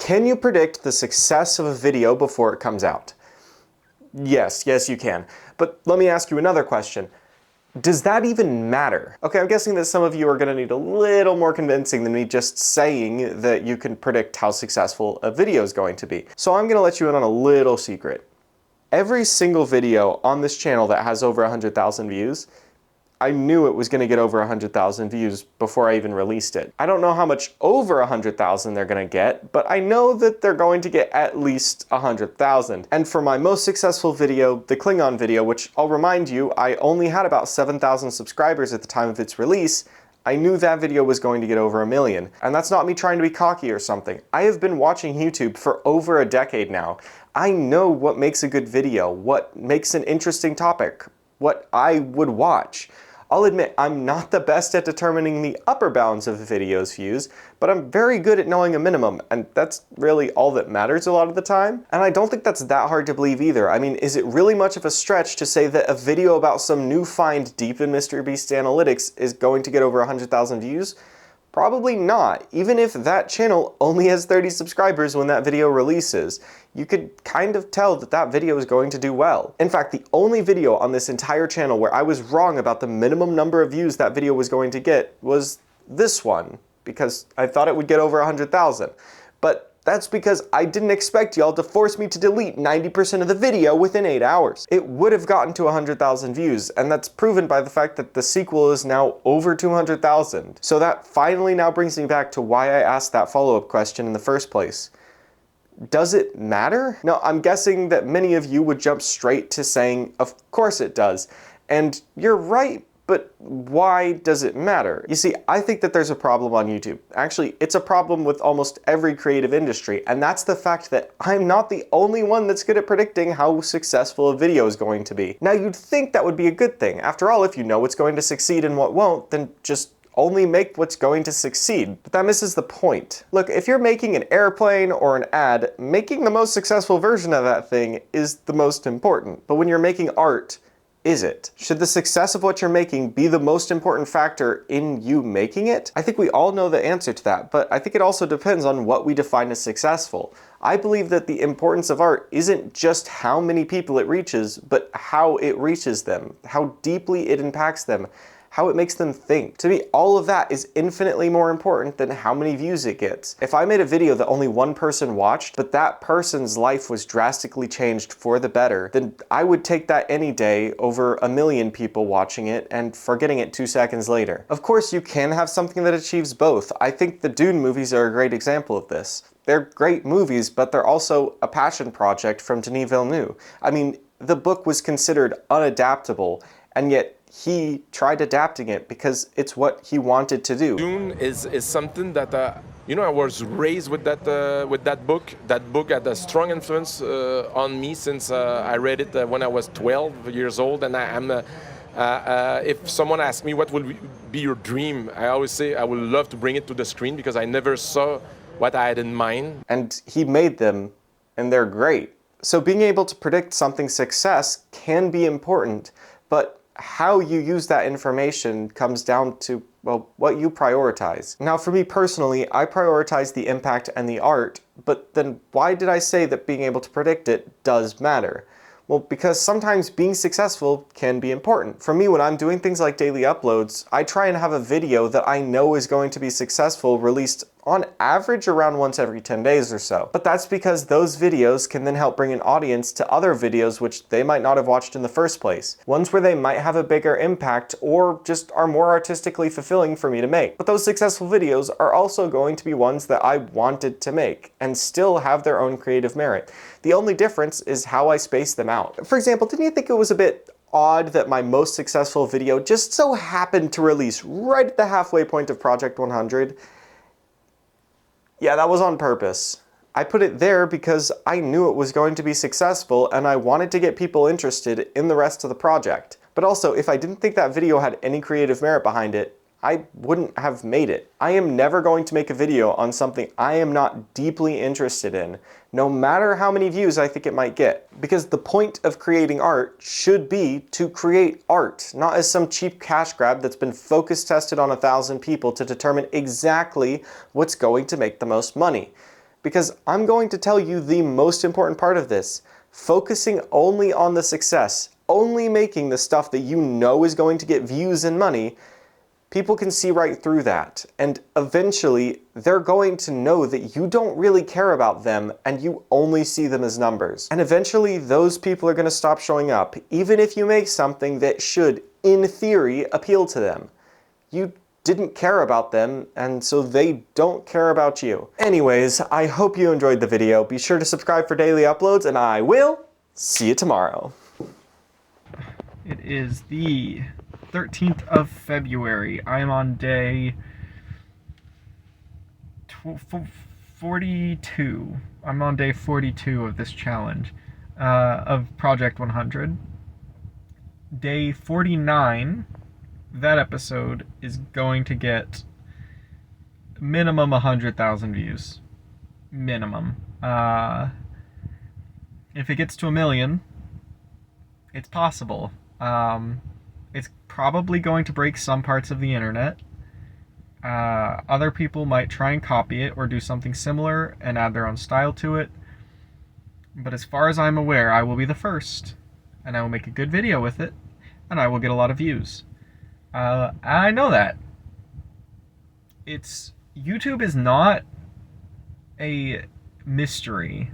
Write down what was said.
Can you predict the success of a video before it comes out? Yes, you can. But let me ask you another question. Does that even matter? Okay, I'm guessing that some of you are going to need a little more convincing than me just saying that you can predict how successful a video is going to be. So I'm going to let you in on a little secret. Every single video on this channel that has over 100,000 views, I knew it was going to get over 100,000 views before I even released it. I don't know how much over 100,000 they're going to get, but I know that they're going to get at least 100,000. And for my most successful video, the Klingon video, which I'll remind you, I only had about 7,000 subscribers at the time of its release, I knew that video was going to get over 1 million. And that's not me trying to be cocky or something. I have been watching YouTube for over a decade now. I know what makes a good video, what makes an interesting topic, what I would watch. I'll admit I'm not the best at determining the upper bounds of a video's views, but I'm very good at knowing a minimum, and that's really all that matters a lot of the time. And I don't think that's that hard to believe either. I mean, is it really much of a stretch to say that a video about some new find deep in MrBeast analytics is going to get over 100,000 views? Probably not. Even if that channel only has 30 subscribers when that video releases, you could kind of tell that that video is going to do well. In fact, the only video on this entire channel where I was wrong about the minimum number of views that video was going to get was this one, because I thought it would get over 100,000. But that's because I didn't expect y'all to force me to delete 90% of the video within 8 hours. It would have gotten to 100,000 views, and that's proven by the fact that the sequel is now over 200,000. So that finally now brings me back to why I asked that follow-up question in the first place. Does it matter? Now, I'm guessing that many of you would jump straight to saying, of course it does. And you're right, but why does it matter? You see, I think that there's a problem on YouTube. Actually, it's a problem with almost every creative industry, and that's the fact that I'm not the only one that's good at predicting how successful a video is going to be. Now, you'd think that would be a good thing. After all, if you know what's going to succeed and what won't, then just only make what's going to succeed. But that misses the point. Look, if you're making an airplane or an ad, making the most successful version of that thing is the most important. But when you're making art, is it? Should the success of what you're making be the most important factor in you making it? I think we all know the answer to that, but I think it also depends on what we define as successful. I believe that the importance of art isn't just how many people it reaches, but how it reaches them, how deeply it impacts them, how it makes them think. To me, all of that is infinitely more important than how many views it gets. If I made a video that only one person watched, but that person's life was drastically changed for the better, then I would take that any day over 1 million people watching it and forgetting it 2 seconds later. Of course, you can have something that achieves both. I think the Dune movies are a great example of this. They're great movies, but they're also a passion project from Denis Villeneuve. I mean, the book was considered unadaptable, and yet he tried adapting it because it's what he wanted to do. Dune is something that I was raised with that book. That book had a strong influence on me since I read it when I was 12 years old. And if someone asks me what will be your dream, I always say I would love to bring it to the screen because I never saw what I had in mind. And he made them, and they're great. So being able to predict something's success can be important, but how you use that information comes down to, well, what you prioritize. Now, for me personally, I prioritize the impact and the art, but then why did I say that being able to predict it does matter? Well, because sometimes being successful can be important. For me, when I'm doing things like daily uploads, I try and have a video that I know is going to be successful released on average around once every 10 days or so. But that's because those videos can then help bring an audience to other videos which they might not have watched in the first place. Ones where they might have a bigger impact or just are more artistically fulfilling for me to make. But those successful videos are also going to be ones that I wanted to make and still have their own creative merit. The only difference is how I space them out. For example, didn't you think it was a bit odd that my most successful video just so happened to release right at the halfway point of Project 100? Yeah, that was on purpose. I put it there because I knew it was going to be successful and I wanted to get people interested in the rest of the project. But also, if I didn't think that video had any creative merit behind it, I wouldn't have made it. I am never going to make a video on something I am not deeply interested in, no matter how many views I think it might get. Because the point of creating art should be to create art, not as some cheap cash grab that's been focus tested on 1,000 people to determine exactly what's going to make the most money. because I'm going to tell you the most important part of this. Focusing only on the success, only making the stuff that you know is going to get views and money, people can see right through that, and eventually they're going to know that you don't really care about them and you only see them as numbers. And eventually those people are going to stop showing up, even if you make something that should, in theory, appeal to them. You didn't care about them, and so they don't care about you. Anyways, I hope you enjoyed the video. Be sure to subscribe for daily uploads, and I will see you tomorrow. It is the 13th of February. I am on day 42. I'm on day 42 of this challenge, of Project 100. Day 49, that episode is going to get minimum 100,000 views. Minimum. If it gets to 1 million, it's possible. It's probably going to break some parts of the internet. Other people might try and copy it or do something similar and add their own style to it. But as far as I'm aware, I will be the first. And I will make a good video with it. And I will get a lot of views. I know that. YouTube is not a mystery